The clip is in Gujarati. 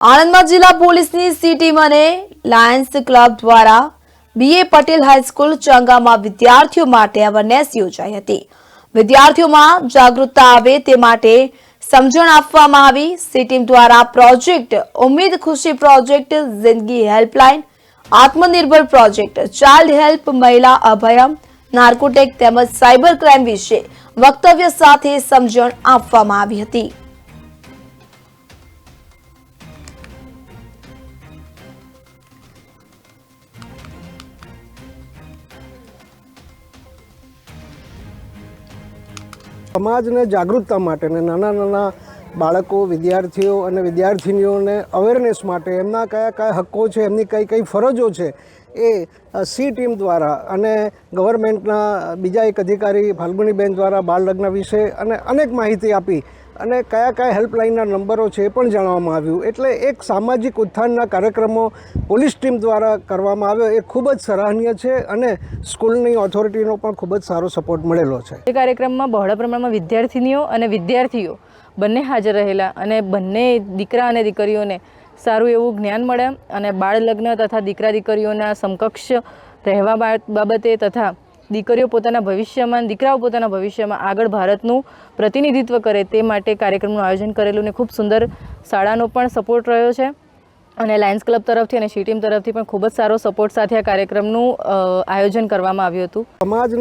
આણંદમાં જિલ્લા પોલીસની સી ટીમ અને લાયન્સ ક્લબ દ્વારા બીએ પટેલ હાઈસ્કૂલ ચાંગામાં વિદ્યાર્થીઓ માટે અવેરનેસ યોજાઈ હતી। વિદ્યાર્થીઓમાં જાગૃતતા આવે તે માટે સમજણ આપવામાં આવી। સી ટીમ દ્વારા પ્રોજેક્ટ ઉમ્મીદ ખુશી પ્રોજેક્ટ, જિંદગી હેલ્પલાઇન, આત્મનિર્ભર પ્રોજેક્ટ, ચાઇલ્ડ હેલ્પ, મહિલા અભયમ, નાર્કોટિક તેમજ સાયબર ક્રાઇમ વિશે વક્તવ્ય સાથે સમજણ આપવામાં આવી હતી। સમાજને જાગૃતતા માટે ને નાના બાળકો, વિદ્યાર્થીઓ અને વિદ્યાર્થિનીઓને અવેરનેસ માટે એમના કયા હક્કો છે, એમની કઈ ફરજો છે, એ સી ટીમ દ્વારા અને ગવર્મેન્ટના બીજા એક અધિકારી ફાલ્ગુનીબેન દ્વારા બાળ લગ્ન વિશે અને અનેક માહિતી આપી અને કયા હેલ્પલાઇનના નંબરો છે એ પણ જાણવામાં આવ્યું। એટલે એક સામાજિક ઉત્થાનના કાર્યક્રમો પોલીસ ટીમ દ્વારા કરવામાં આવ્યો એ ખૂબ જ સરાહનીય છે અને સ્કૂલની ઓથોરિટીનો પણ ખૂબ જ સારો સપોર્ટ મળેલો છે। એ કાર્યક્રમમાં બહોળા પ્રમાણમાં વિદ્યાર્થીનીઓ અને વિદ્યાર્થીઓ બંને હાજર રહેલા અને બંને દીકરા અને દીકરીઓને સારું એવું જ્ઞાન મળે અને બાળ લગ્ન તથા દીકરા દીકરીઓના સમકક્ષ રહેવા બાબતે તથા દીકરીઓ પોતાના ભવિષ્યમાં, દીકરાઓ પોતાના ભવિષ્યમાં આગળ ભારતનું પ્રતિનિધિત્વ કરે તે માટે કાર્યક્રમનું આયોજન કરેલું ને ખૂબ સુંદર શાળાનો પણ સપોર્ટ રહ્યો છે અને લાયન્સ ક્લબ તરફથી અને સી ટીમ તરફથી પણ ખૂબ જ સારો સપોર્ટ સાથે આ કાર્યક્રમનું આયોજન કરવામાં આવ્યું હતું। સમાજને